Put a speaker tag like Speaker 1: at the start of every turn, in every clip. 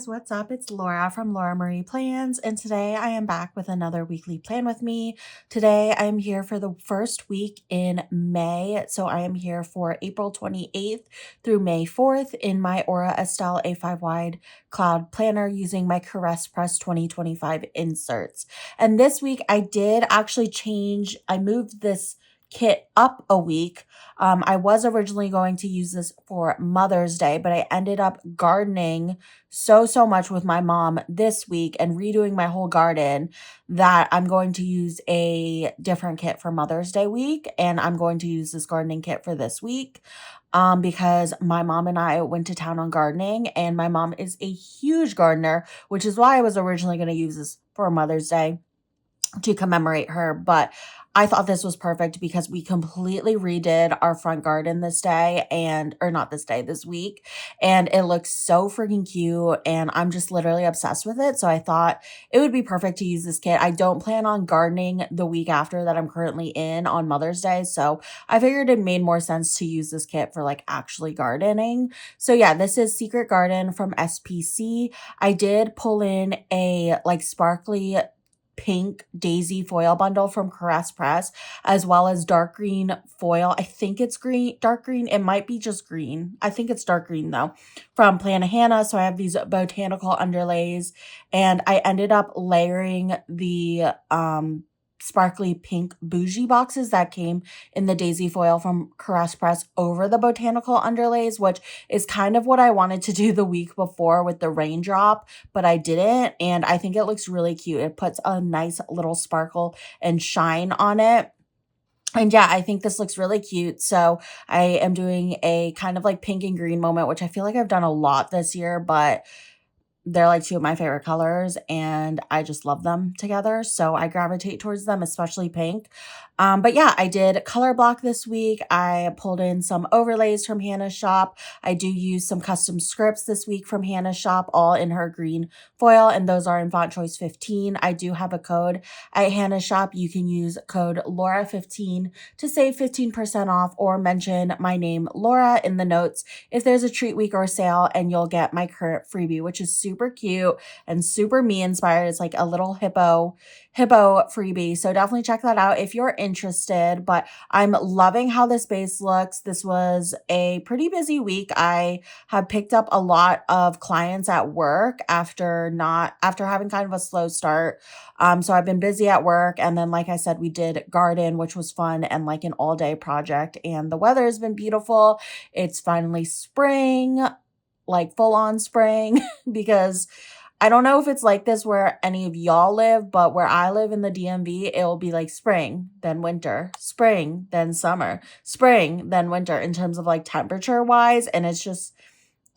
Speaker 1: what's up? It's Laura from Laura Marie Plans, and today I am back with another weekly plan with me. Today I am here for the first week in May, so I am here for April 28th through May 4th in my Aura Estelle A5 Wide Cloud Planner using my Caress Press 2025 inserts. And this week I did actually I moved this kit up a week. I was originally going to use this for Mother's Day, but I ended up gardening so much with my mom this week and redoing my whole garden that I'm going to use a different kit for Mother's Day week. And I'm going to use this gardening kit for this week because my mom and I went to town on gardening, and my mom is a huge gardener, which is why I was originally going to use this for Mother's Day to commemorate her. But I thought this was perfect because we completely redid our front garden this week. And it looks so freaking cute. And I'm just literally obsessed with it. So I thought it would be perfect to use this kit. I don't plan on gardening the week after that I'm currently in on Mother's Day. So I figured it made more sense to use this kit for like actually gardening. So yeah, this is Secret Garden from SPC. I did pull in a like sparkly pink daisy foil bundle from Caress Press, as well as dark green foil. I think it's dark green. It might be just green. I think it's dark green though, from Plantahannah. So I have these botanical underlays, and I ended up layering the sparkly pink bougie boxes that came in the daisy foil from Caress Press over the botanical underlays, which is kind of what I wanted to do the week before with the raindrop, but I didn't. And I think it looks really cute. It puts a nice little sparkle and shine on it. And yeah, I think this looks really cute. So I am doing a kind of like pink and green moment, which I feel like I've done a lot this year, but they're like two of my favorite colors and I just love them together. So I gravitate towards them, especially pink. But yeah, I did color block this week. I pulled in some overlays from Hannah's shop. I do use some custom scripts this week from Hannah's shop, all in her green foil, and those are in font choice 15. I do have a code at Hannah's shop. You can use code Laura15 to save 15% off, or mention my name, Laura, in the notes if there's a treat week or sale, and you'll get my current freebie, which is super cute and super me inspired. It's like a little hippo freebie. So definitely check that out if you're interested. But I'm loving how this base looks. This was a pretty busy week. I have picked up a lot of clients at work after having kind of a slow start. So I've been busy at work. And then, like I said, we did garden, which was fun and like an all day project. And the weather has been beautiful. It's finally spring, like full on spring, because I don't know if it's like this where any of y'all live, but where I live in the DMV, it will be like spring, then winter, spring, then summer, spring, then winter in terms of like temperature wise. And it's just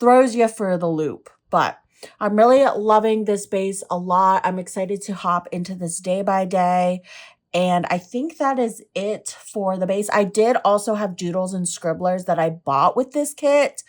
Speaker 1: throws you for the loop. But I'm really loving this base a lot. I'm excited to hop into this day by day. And I think that is it for the base. I did also have doodles and scribblers that I bought with this kit.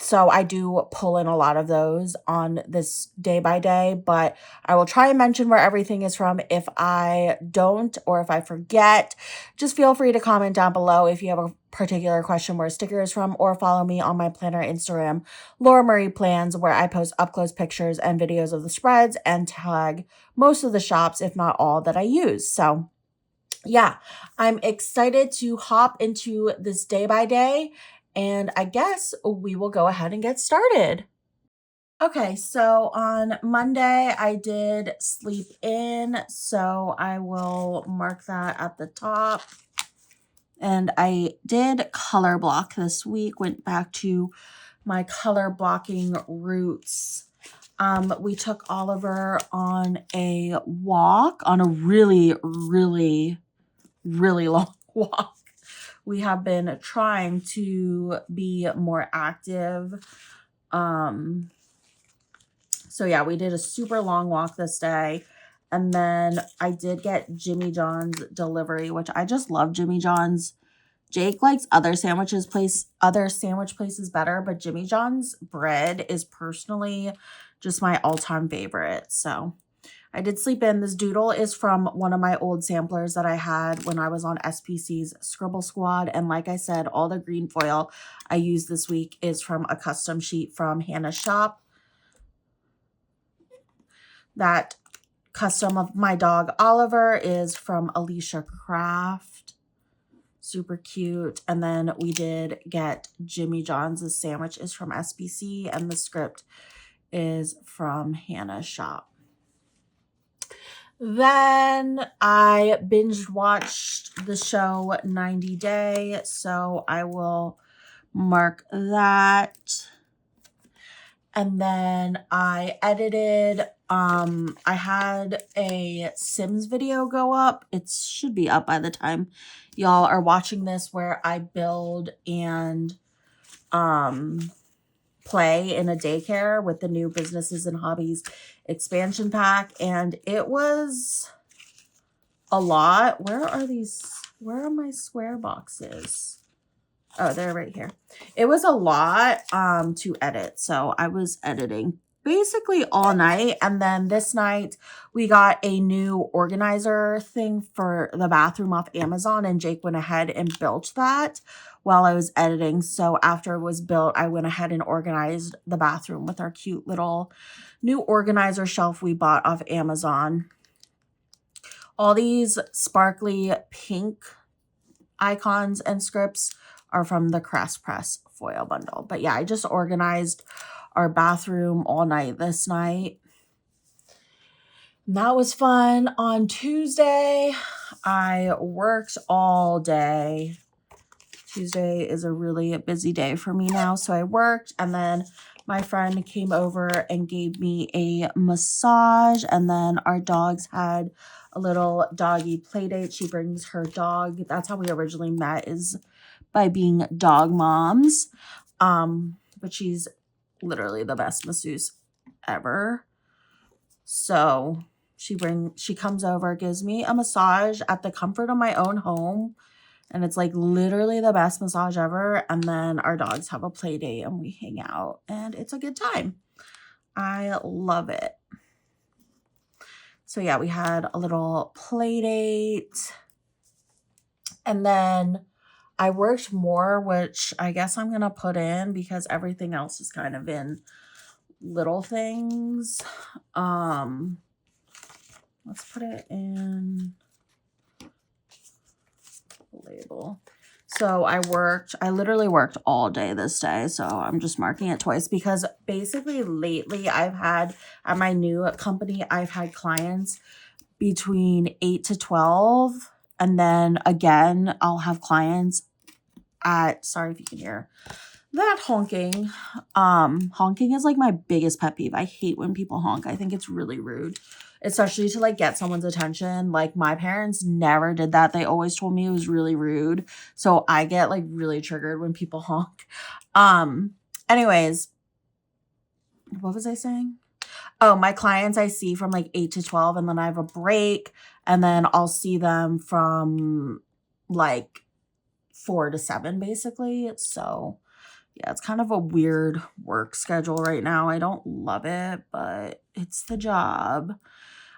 Speaker 1: So I do pull in a lot of those on this day by day, but I will try and mention where everything is from. If I don't, or if I forget, just feel free to comment down below if you have a particular question where a sticker is from, or follow me on my planner Instagram, Laura Marie Plans, where I post up close pictures and videos of the spreads and tag most of the shops, if not all, that I use. So yeah, I'm excited to hop into this day by day, and I guess we will go ahead and get started. Okay, so on Monday I did sleep in, so I will mark that at the top. And I did color block this week, went back to my color blocking roots. We took Oliver on a walk, on a really long walk. We have been trying to be more active. So yeah, we did a super long walk this day. And then I did get Jimmy John's delivery, which I just love Jimmy John's. Jake likes other sandwich places better, but Jimmy John's bread is personally just my all-time favorite. So I did sleep in. This doodle is from one of my old samplers that I had when I was on SPC's Scribble Squad. And like I said, all the green foil I used this week is from a custom sheet from Hannah's shop. That custom of my dog Oliver is from Alicia Craft. Super cute. And then we did get Jimmy John's. The sandwich is from SBC, and the script is from Hannah's shop. Then I binge watched the show 90 Day, so I will mark that. And then I edited, I had a Sims video go up. It should be up by the time y'all are watching this, where I build and play in a daycare with the new Businesses and Hobbies expansion pack. And it was a lot. Where are my square boxes? Oh, they're right here. It was a lot to edit. So I was editing basically all night. And then this night we got a new organizer thing for the bathroom off Amazon, and Jake went ahead and built that while I was editing. So after it was built, I went ahead and organized the bathroom with our cute little new organizer shelf we bought off Amazon. All these sparkly pink icons and scripts are from the Crafts Press foil bundle. But yeah, I just organized our bathroom all night this night. And that was fun. On Tuesday, I worked all day. Tuesday is a really busy day for me now. So I worked, and then my friend came over and gave me a massage, and then our dogs had a little doggy play date. She brings her dog. That's how we originally met, is by being dog moms. But she's literally the best masseuse ever. So she comes over, gives me a massage at the comfort of my own home. And it's like literally the best massage ever. And then our dogs have a play date and we hang out, and it's a good time. I love it. So yeah, we had a little play date. And then I worked more, which I guess I'm going to put in because everything else is kind of in little things. Let's put it in label. So I literally worked all day this day. So I'm just marking it twice because basically lately at my new company, I've had clients between 8 to 12. And then again, I'll have clients sorry if you can hear that honking. Honking is like my biggest pet peeve. I hate when people honk. I think it's really rude, especially to like get someone's attention. Like my parents never did that. They always told me it was really rude. So I get like really triggered when people honk. Anyways, what was I saying? Oh, my clients I see from like 8 to 12, and then I have a break, and then I'll see them from like 4 to 7 basically. So yeah, it's kind of a weird work schedule right now. I don't love it, but it's the job.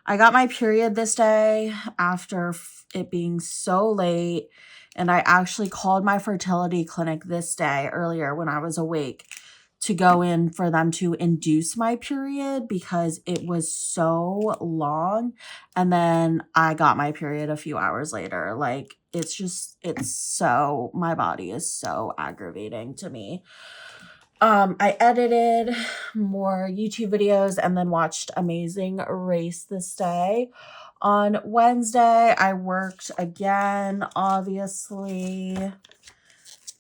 Speaker 1: I got my period this day after it being so late, and I actually called my fertility clinic this day earlier when I was awake to go in for them to induce my period because it was so long. And then I got my period a few hours later. Like my body is so aggravating to me. I edited more YouTube videos and then watched Amazing Race this day. On Wednesday, I worked again, obviously.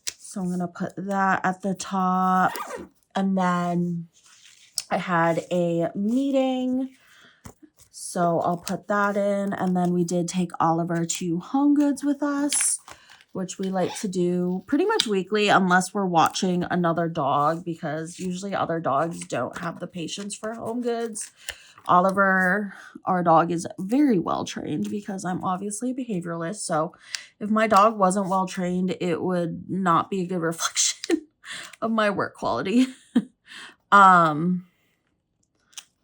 Speaker 1: So I'm going to put that at the top. And then I had a meeting. So I'll put that in. And then we did take Oliver to Home Goods with us, which we like to do pretty much weekly unless we're watching another dog, because usually other dogs don't have the patience for Home Goods. Oliver, our dog, is very well trained because I'm obviously a behavioralist. So if my dog wasn't well trained, it would not be a good reflection of my work quality.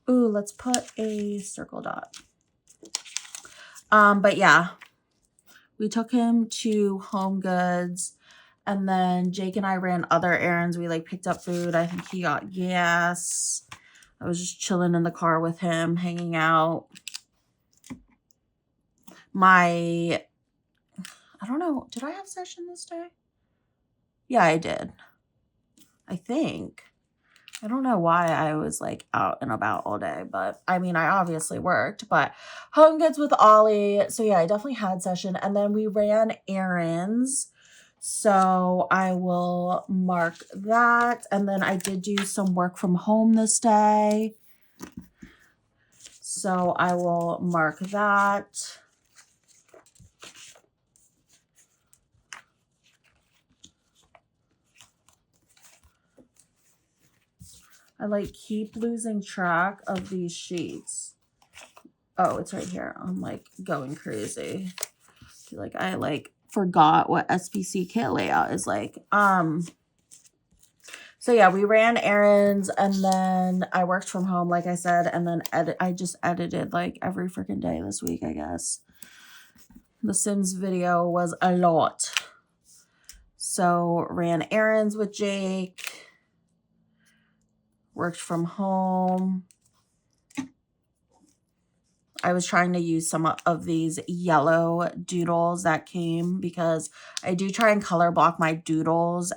Speaker 1: Let's put a circle dot. But yeah, we took him to Home Goods, and then Jake and I ran other errands. We like picked up food. I think he got gas. I was just chilling in the car with him, hanging out. I don't know, did I have session this day? Yeah, I did. I think. I don't know why I was like out and about all day, but I mean, I obviously worked, but home goods with Ollie. So yeah, I definitely had session. And then we ran errands. So I will mark that. And then I did do some work from home this day. So I will mark that. I like keep losing track of these sheets. Oh, it's right here. I'm like going crazy. I feel like I like forgot what SPC kit layout is like. So yeah, we ran errands and then I worked from home, like I said, and then I just edited like every freaking day this week, I guess. The Sims video was a lot. So ran errands with Jake. Worked from home. I was trying to use some of these yellow doodles that came because I do try and color block my doodles.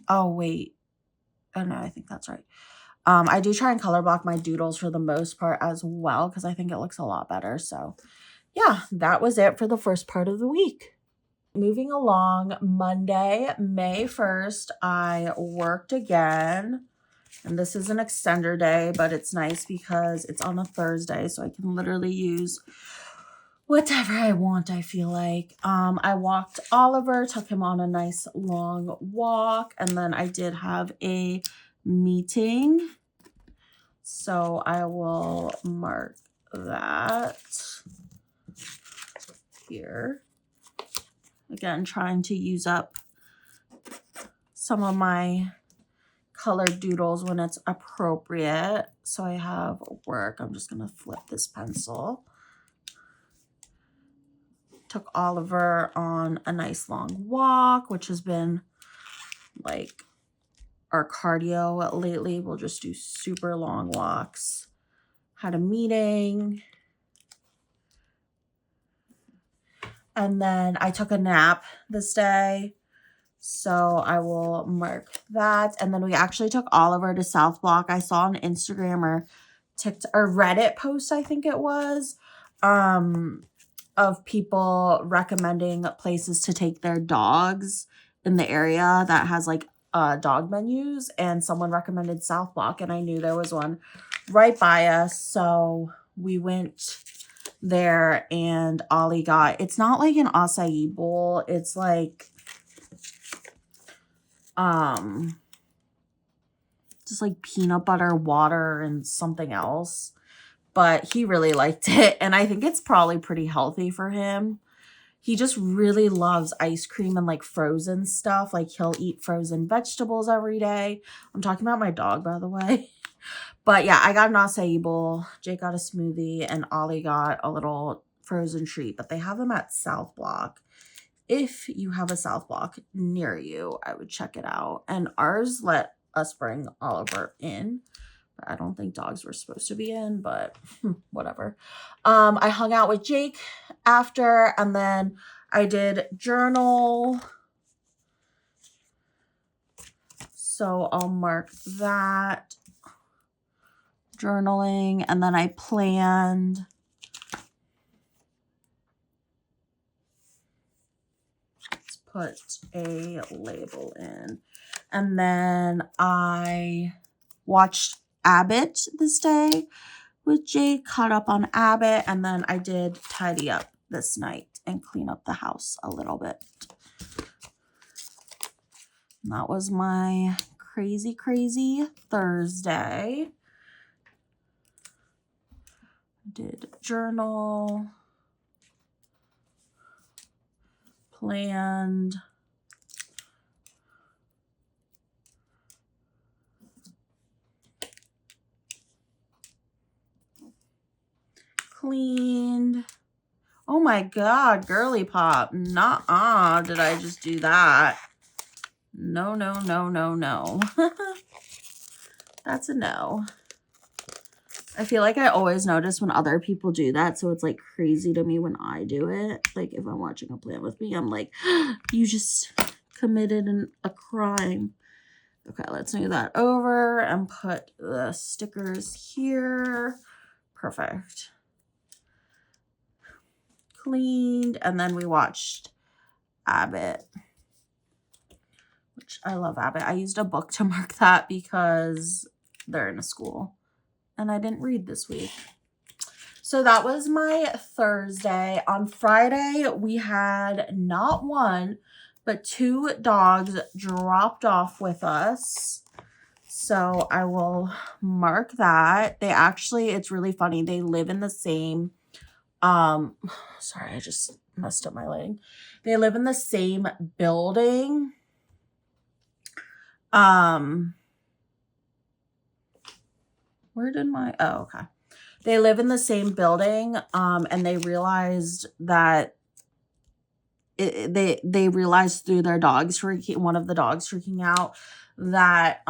Speaker 1: Oh, wait. Oh, no, I think that's right. I do try and color block my doodles for the most part as well because I think it looks a lot better. So, yeah, that was it for the first part of the week. Moving along, Monday, May 1st, I worked again. And this is an extender day, but it's nice because it's on a Thursday, so I can literally use whatever I want, I feel like. I walked Oliver, took him on a nice long walk, and then I did have a meeting. So I will mark that here. Again, trying to use up some of my colored doodles when it's appropriate. So I have work. I'm just going to flip this pencil. Took Oliver on a nice long walk, which has been like our cardio lately. We'll just do super long walks. Had a meeting. And then I took a nap this day. So I will mark that. And then we actually took Oliver to South Block. I saw on Instagram or Reddit post, I think it was, of people recommending places to take their dogs in the area that has like dog menus. And someone recommended South Block, and I knew there was one right by us. So we went there, and Ollie got, it's not like an acai bowl. It's like just like peanut butter, water, and something else. But he really liked it, and I think it's probably pretty healthy for him. He just really loves ice cream and like frozen stuff. Like he'll eat frozen vegetables every day. I'm talking about my dog, by the way. But yeah, I got an acai bowl. Jake got a smoothie, and Ollie got a little frozen treat. But they have them at South Block. If you have a South Block near you, I would check it out. And ours let us bring Oliver in. I don't think dogs were supposed to be in, but whatever. I hung out with Jake after, and then I did journal. So I'll mark that. Journaling, and then I planned put a label in. And then I watched Abbott this day with Jake, caught up on Abbott, and then I did tidy up this night and clean up the house a little bit. And that was my crazy, crazy Thursday. Did journal. Planned. Cleaned. Oh my God, girly pop. Nuh-uh, did I just do that? No, no, no, no, no. That's a no. I feel like I always notice when other people do that, so it's like crazy to me when I do it. Like if I'm watching a plant with me, I'm like, you just committed a crime. Okay, let's move that over and put the stickers here. Perfect. Cleaned, and then we watched Abbott, which I love Abbott. I used a book to mark that because they're in a school and I didn't read this week. So that was my Thursday. On Friday, we had not one, but 2 dogs dropped off with us. So I will mark that. They actually, it's really funny. They live in the same, sorry, I just messed up my leg. They live in the same building. Where did my, oh, okay. They live in the same building, and they realized that they realized through their dogs freaking, one of the dogs freaking out, that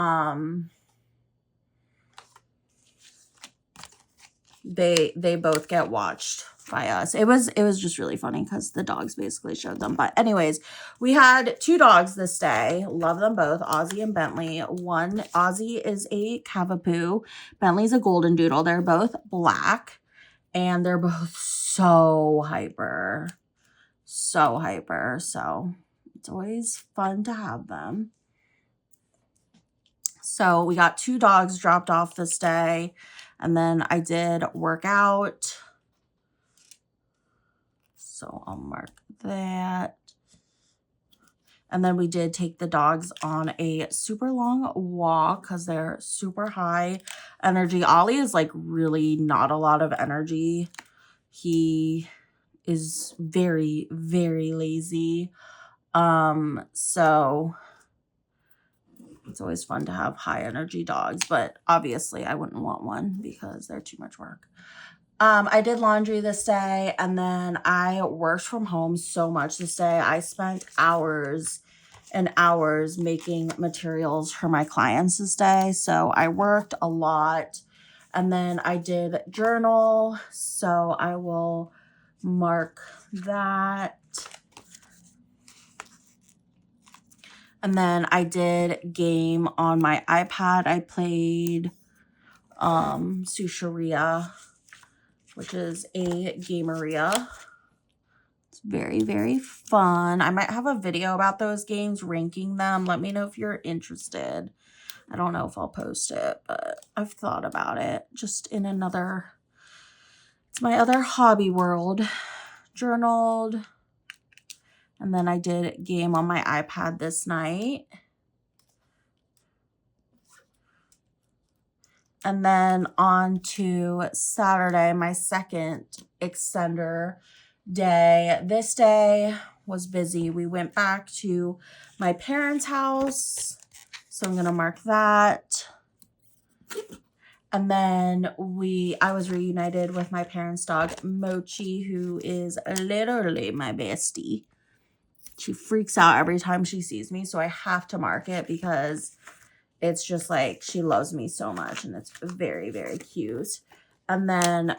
Speaker 1: they both get watched by us. It was just really funny because the dogs basically showed them. But anyways, we had 2 dogs this day. Love them both, Ozzy and Bentley. Ozzy is a Cavapoo. Bentley's a Golden Doodle. They're both black, and they're both so hyper. So hyper. So it's always fun to have them. So we got 2 dogs dropped off this day. And then I did work out. So I'll mark that. And then we did take the dogs on a super long walk because they're super high energy. Ollie is like really not a lot of energy. He is very, very lazy. So it's always fun to have high energy dogs, but obviously I wouldn't want one because they're too much work. I did laundry this day, and then I worked from home so much this day. I spent hours and hours making materials for my clients this day. So I worked a lot, and then I did journal. So I will mark that. And then I did game on my iPad. I played Sushiria, which is a gameria. It's very, very fun. I might have a video about those games, ranking them. Let me know if you're interested. I don't know if I'll post it, but I've thought about it. Just in another, it's my other hobby world. Journaled. And then I did game on my iPad this night. And then on to Saturday, my second extender day. This day was busy. We went back to my parents' house. So I'm going to mark that. And then I was reunited with my parents' dog, Mochi, who is literally my bestie. She freaks out every time she sees me, so I have to mark it because it's just like she loves me so much, and it's very, very cute. And then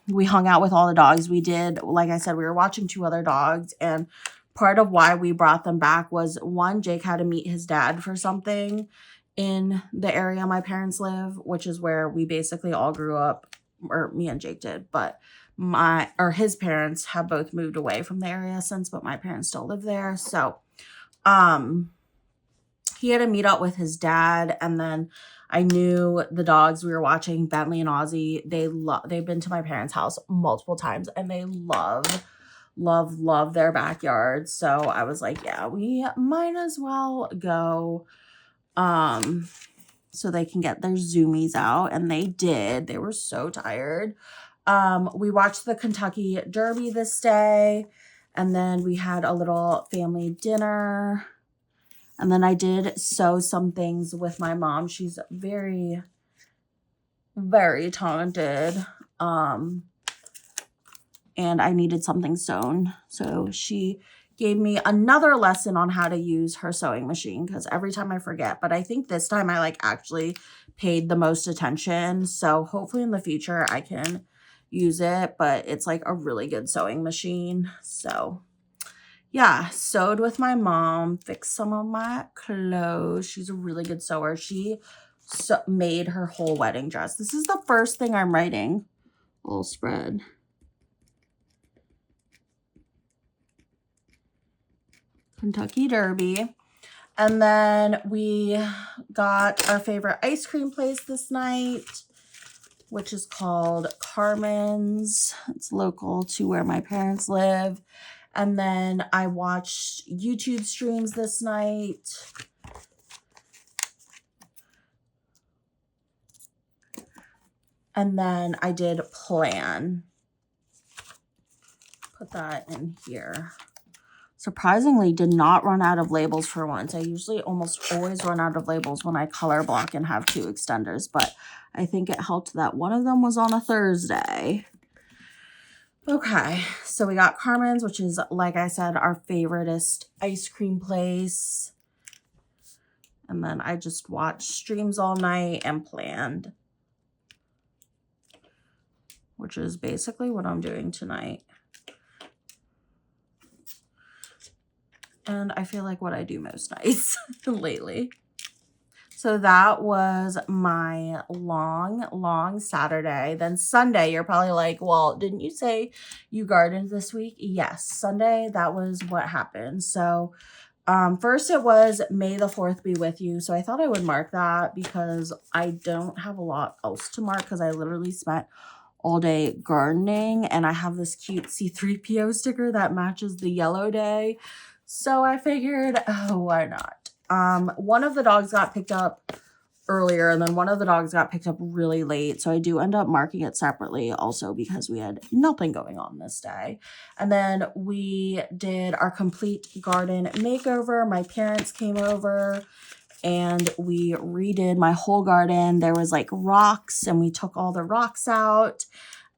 Speaker 1: we hung out with all the dogs. We did, like I said, we were watching 2 other dogs, and part of why we brought them back was, one, Jake had to meet his dad for something in the area my parents live, which is where we basically all grew up, or me and Jake did, but his parents have both moved away from the area since, but my parents still live there. So he had to meet up with his dad, and then I knew the dogs we were watching, Bentley and Ozzy, they've been to my parents' house multiple times, and they love their backyard. So I was like, yeah, we might as well go so they can get their zoomies out, and they did. They were so tired. We watched the Kentucky Derby this day, and then we had a little family dinner, and then I did sew some things with my mom. She's very, very talented, and I needed something sewn, so she gave me another lesson on how to use her sewing machine, because every time I forget, but I think this time I actually paid the most attention. So hopefully in the future I can use it, but it's like a really good sewing machine. So yeah, sewed with my mom, fixed some of my clothes. She's a really good sewer. She made her whole wedding dress. This is the first thing I'm writing. All spread. Kentucky Derby. And then we got our favorite ice cream place this night, which is called Carmen's. It's local to where my parents live. And then I watched YouTube streams this night. And then I did plan. Put that in here. Surprisingly, did not run out of labels for once. I usually almost always run out of labels when I color block and have 2 extenders, but I think it helped that one of them was on a Thursday. Okay, so we got Carmen's, which is, like I said, our favoriteest ice cream place. And then I just watched streams all night and planned, which is basically what I'm doing tonight. And I feel like what I do most nights lately. So that was my long Saturday. Then Sunday, you're probably like, well, didn't you say you gardened this week? Yes, Sunday, that was what happened. So first it was May the 4th be with you. So I thought I would mark that because I don't have a lot else to mark because I literally spent all day gardening. And I have this cute C3PO sticker that matches the yellow day. So I figured, oh, why not? One of the dogs got picked up earlier, and then one of the dogs got picked up really late. So I do end up marking it separately also because we had nothing going on this day. And then we did our complete garden makeover. My parents came over and we redid my whole garden. There was like rocks and we took all the rocks out.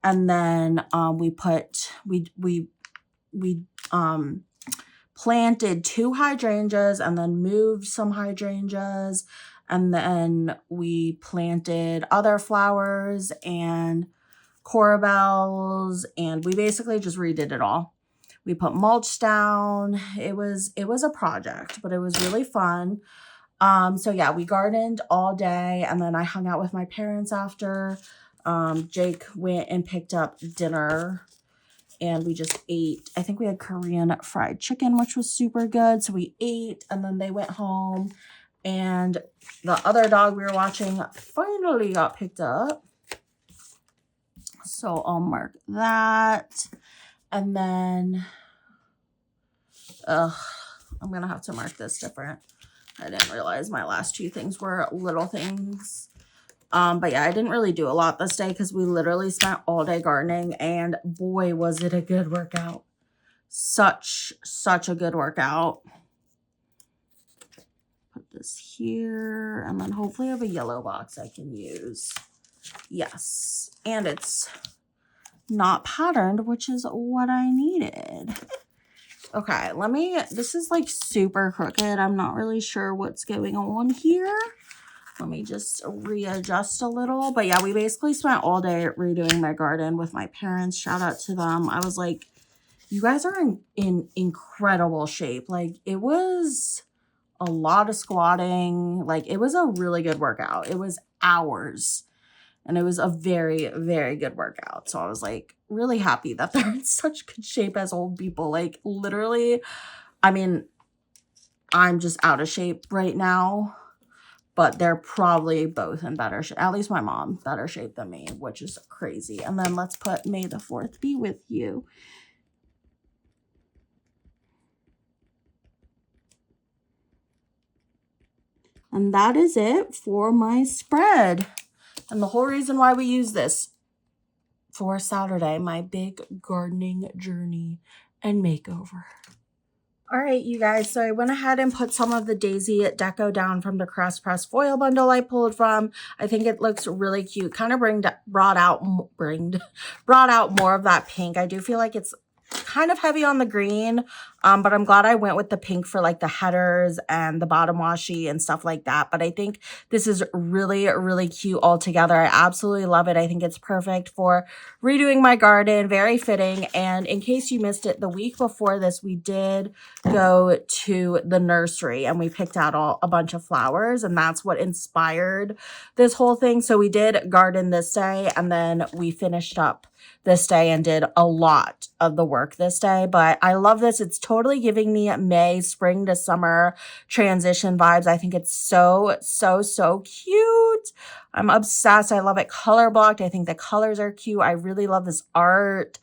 Speaker 1: And then we planted 2 hydrangeas and then moved some hydrangeas. And then we planted other flowers and corabels, and we basically just redid it all. We put mulch down. It was a project, but it was really fun. So yeah, we gardened all day, and then I hung out with my parents after. Jake went and picked up dinner, and we just ate. I think we had Korean fried chicken, which was super good. So we ate, and then they went home. And the other dog we were watching finally got picked up. So I'll mark that. And then, I'm going to have to mark this different. I didn't realize my last 2 things were little things. But yeah, I didn't really do a lot this day because we literally spent all day gardening, and boy, was it a good workout. Such a good workout. Put this here, and then hopefully I have a yellow box I can use. Yes, and it's not patterned, which is what I needed. Okay, this is like super crooked. I'm not really sure what's going on here. Let me just readjust a little. But yeah, we basically spent all day redoing my garden with my parents. Shout out to them. I was like, you guys are in incredible shape. Like, it was a lot of squatting. Like, it was a really good workout. It was hours. And it was a very, very good workout. So I was like really happy that they're in such good shape as old people. Like, literally, I mean, I'm just out of shape right now. But they're probably both in better shape. At least my mom, better shape than me, which is crazy. And then let's put May the 4th be with you. And that is it for my spread. And the whole reason why we use this for Saturday, my big gardening journey and makeover. All right, you guys, so I went ahead and put some of the Daisy deco down from the Crest Press foil bundle I pulled from. I think it looks really cute. Kind of brought out more of that pink. I do feel like it's kind of heavy on the green, But I'm glad I went with the pink for like the headers and the bottom washi and stuff like that. But I think this is really, really cute altogether. I absolutely love it. I think it's perfect for redoing my garden, very fitting. And in case you missed it, the week before this, we did go to the nursery and we picked out a bunch of flowers, and that's what inspired this whole thing. So we did garden this day, and then we finished up this day and did a lot of the work this day. But I love this. It's totally giving me May, spring to summer transition vibes. I think it's so, so, so cute. I'm obsessed. I love it color blocked. I think the colors are cute. I really love this art.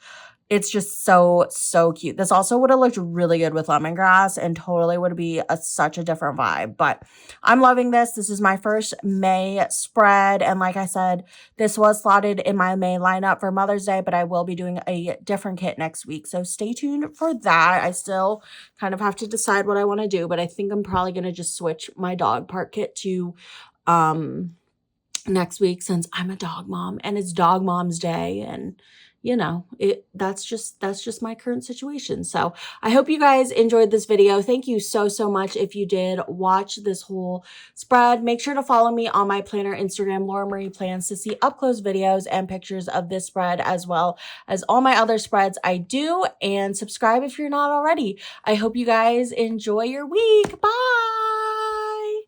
Speaker 1: It's just so, so cute. This also would have looked really good with lemongrass and totally would be such a different vibe. But I'm loving this. This is my first May spread. And like I said, this was slotted in my May lineup for Mother's Day, but I will be doing a different kit next week. So stay tuned for that. I still kind of have to decide what I want to do, but I think I'm probably going to just switch my dog park kit to next week, since I'm a dog mom and it's dog mom's day, and you know, that's just my current situation. So I hope you guys enjoyed this video. Thank you so, so much if you did watch this whole spread. Make sure to follow me on my planner Instagram, Laura Marie Plans, to see up close videos and pictures of this spread, as well as all my other spreads I do, and subscribe if you're not already. I hope you guys enjoy your week. Bye.